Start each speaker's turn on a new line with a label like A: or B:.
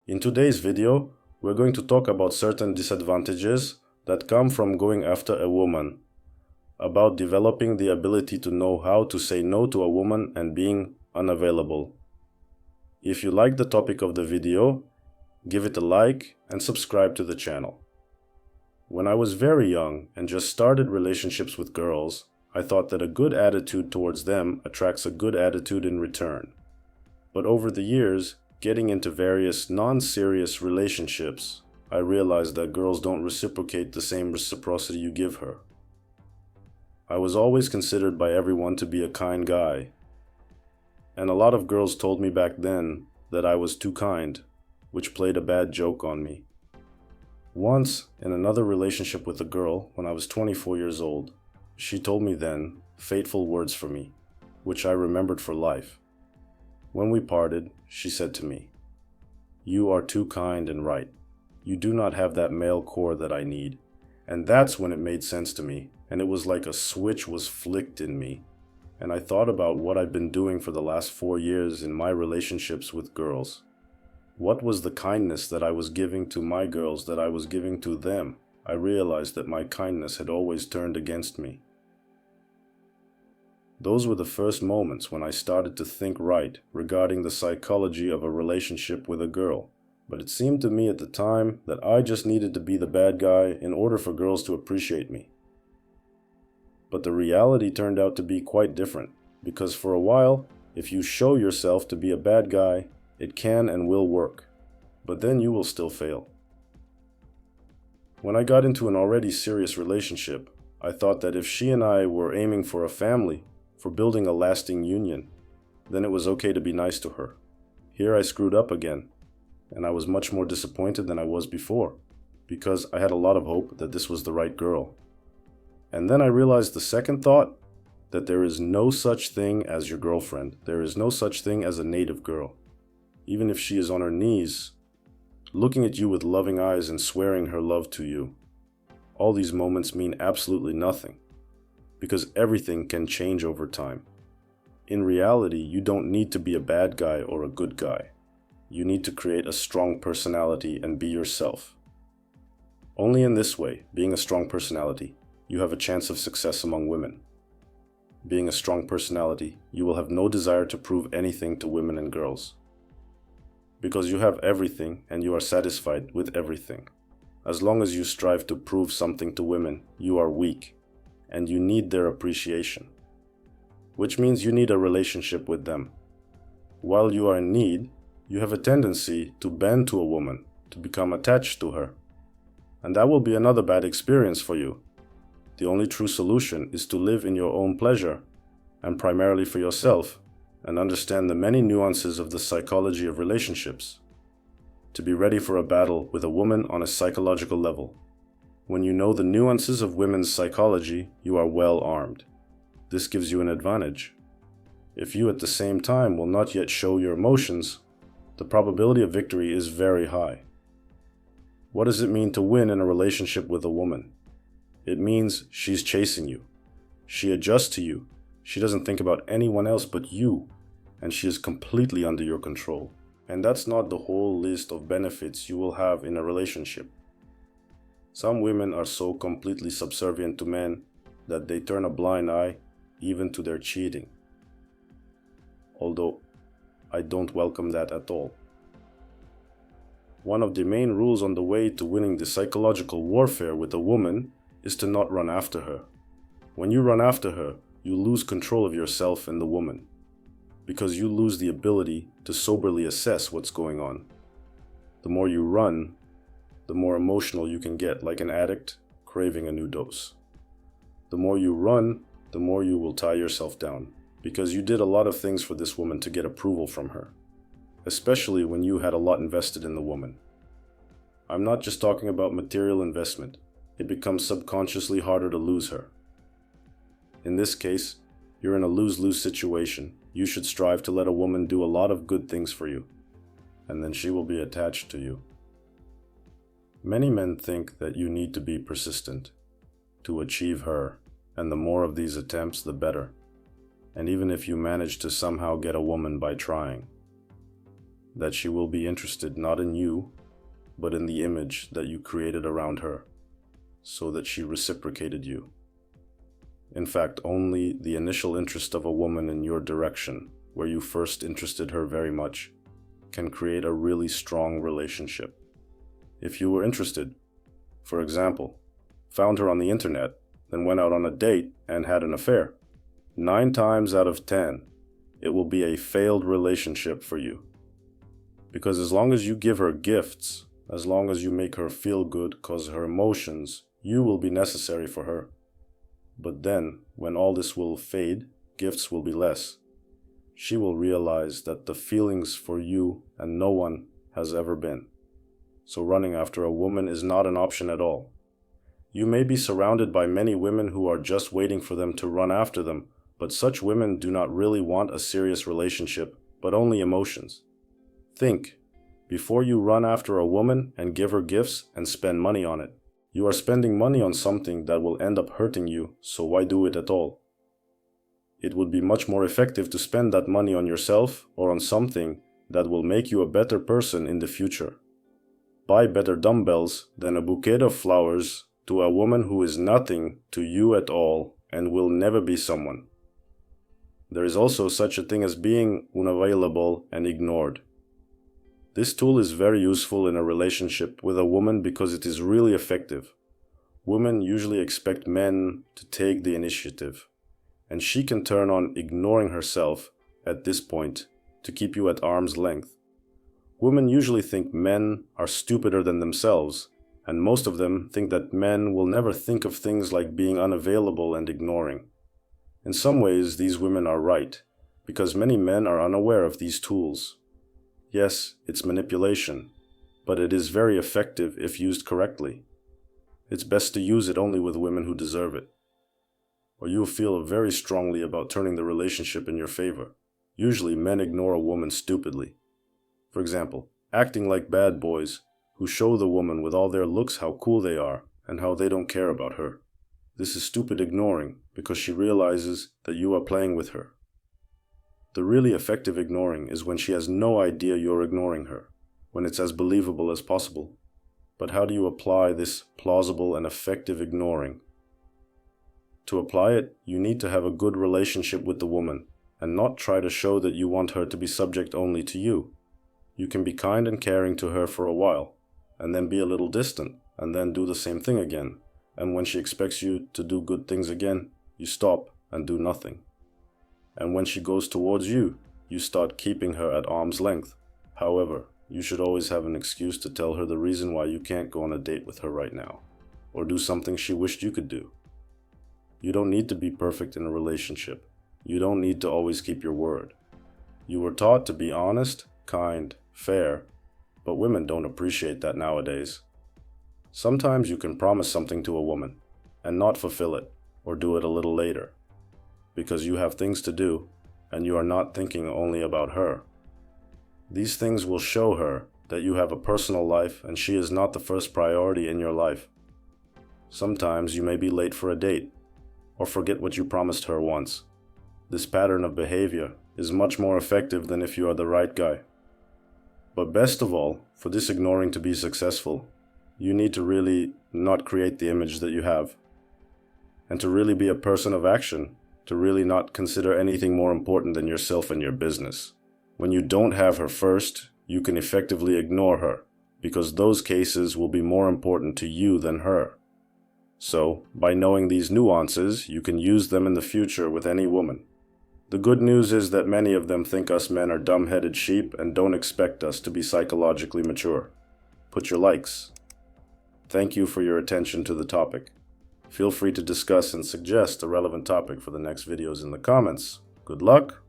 A: In today's video, we're going to talk about certain disadvantages that come from going after a woman, about developing the ability to know how to say no to a woman and being unavailable. If you like the topic of the video, give it a like and subscribe to the channel. When I was very young and just started relationships with girls, I thought that a good attitude towards them attracts a good attitude in return. But over the years, getting into various non-serious relationships, I realized that girls don't reciprocate the same reciprocity you give her. I was always considered by everyone to be a kind guy, and a lot of girls told me back then that I was too kind, which played a bad joke on me. Once, in another relationship with a girl when I was 24 years old, she told me then fateful words for me, which I remembered for life. When we parted, she said to me, "You are too kind and right. You do not have that male core that I need." And that's when it made sense to me, and it was like a switch was flicked in me. And I thought about what I'd been doing for the last 4 years in my relationships with girls. What was the kindness that I was giving to my girls that I was giving to them? I realized that my kindness had always turned against me. Those were the first moments when I started to think right regarding the psychology of a relationship with a girl. But it seemed to me at the time that I just needed to be the bad guy in order for girls to appreciate me. But the reality turned out to be quite different, because for a while, if you show yourself to be a bad guy, it can and will work, but then you will still fail. When I got into an already serious relationship, I thought that if she and I were aiming for a family, for building a lasting union, then it was okay to be nice to her. Here I screwed up again, and I was much more disappointed than I was before, because I had a lot of hope that this was the right girl. And then I realized the second thought, that there is no such thing as your girlfriend. There is no such thing as a native girl. Even if she is on her knees, looking at you with loving eyes and swearing her love to you, all these moments mean absolutely nothing, because everything can change over time. In reality, you don't need to be a bad guy or a good guy. You need to create a strong personality and be yourself. Only in this way, being a strong personality, you have a chance of success among women. Being a strong personality, you will have no desire to prove anything to women and girls, because you have everything and you are satisfied with everything. As long as you strive to prove something to women, you are weak, and you need their appreciation, which means you need a relationship with them. While you are in need, you have a tendency to bend to a woman, to become attached to her, and that will be another bad experience for you. The only true solution is to live in your own pleasure, and primarily for yourself, and understand the many nuances of the psychology of relationships, to be ready for a battle with a woman on a psychological level. When you know the nuances of women's psychology, you are well armed. This gives you an advantage. If you at the same time will not yet show your emotions, the probability of victory is very high. What does it mean to win in a relationship with a woman? It means she's chasing you. She adjusts to you. She doesn't think about anyone else but you, and she is completely under your control. And that's not the whole list of benefits you will have in a relationship. Some women are so completely subservient to men that they turn a blind eye even to their cheating. Although I don't welcome that at all. One of the main rules on the way to winning the psychological warfare with a woman is to not run after her. When you run after her, you lose control of yourself and the woman, because you lose the ability to soberly assess what's going on. The more you run, the more emotional you can get, like an addict craving a new dose. The more you run, the more you will tie yourself down, because you did a lot of things for this woman to get approval from her, especially when you had a lot invested in the woman. I'm not just talking about material investment. It becomes subconsciously harder to lose her. In this case, you're in a lose-lose situation. You should strive to let a woman do a lot of good things for you, and then she will be attached to you. Many men think that you need to be persistent to achieve her, and the more of these attempts, the better. And even if you manage to somehow get a woman by trying, that she will be interested not in you, but in the image that you created around her, so that she reciprocated you. In fact, only the initial interest of a woman in your direction, where you first interested her very much, can create a really strong relationship. If you were interested, for example, found her on the internet, then went out on a date and had an affair, 9 times out of 10, it will be a failed relationship for you. Because as long as you give her gifts, as long as you make her feel good cause her emotions, you will be necessary for her. But then, when all this will fade, gifts will be less. She will realize that the feelings for you and no one has ever been. So running after a woman is not an option at all. You may be surrounded by many women who are just waiting for them to run after them, but such women do not really want a serious relationship, but only emotions. Think, before you run after a woman and give her gifts and spend money on it. You are spending money on something that will end up hurting you, so why do it at all? It would be much more effective to spend that money on yourself or on something that will make you a better person in the future. Buy better dumbbells than a bouquet of flowers to a woman who is nothing to you at all and will never be someone. There is also such a thing as being unavailable and ignored. This tool is very useful in a relationship with a woman because it is really effective. Women usually expect men to take the initiative, and she can turn on ignoring herself at this point to keep you at arm's length. Women usually think men are stupider than themselves, and most of them think that men will never think of things like being unavailable and ignoring. In some ways, these women are right, because many men are unaware of these tools. Yes, it's manipulation, but it is very effective if used correctly. It's best to use it only with women who deserve it, or you'll feel very strongly about turning the relationship in your favor. Usually, men ignore a woman stupidly. For example, acting like bad boys who show the woman with all their looks how cool they are and how they don't care about her. This is stupid ignoring because she realizes that you are playing with her. The really effective ignoring is when she has no idea you're ignoring her, when it's as believable as possible. But how do you apply this plausible and effective ignoring? To apply it, you need to have a good relationship with the woman and not try to show that you want her to be subject only to you. You can be kind and caring to her for a while, and then be a little distant, and then do the same thing again. And when she expects you to do good things again, you stop and do nothing. And when she goes towards you, you start keeping her at arm's length. However, you should always have an excuse to tell her the reason why you can't go on a date with her right now, or do something she wished you could do. You don't need to be perfect in a relationship. You don't need to always keep your word. You were taught to be honest, kind, fair, but women don't appreciate that nowadays. Sometimes you can promise something to a woman and not fulfill it, or do it a little later, because you have things to do and you are not thinking only about her. These things will show her that you have a personal life and she is not the first priority in your life. Sometimes you may be late for a date, or forget what you promised her once. This pattern of behavior is much more effective than if you are the right guy. But best of all, for this ignoring to be successful, you need to really not create the image that you have. And to really be a person of action, to really not consider anything more important than yourself and your business. When you don't have her first, you can effectively ignore her, because those cases will be more important to you than her. So, by knowing these nuances, you can use them in the future with any woman. The good news is that many of them think us men are dumb-headed sheep and don't expect us to be psychologically mature. Put your likes. Thank you for your attention to the topic. Feel free to discuss and suggest a relevant topic for the next videos in the comments. Good luck!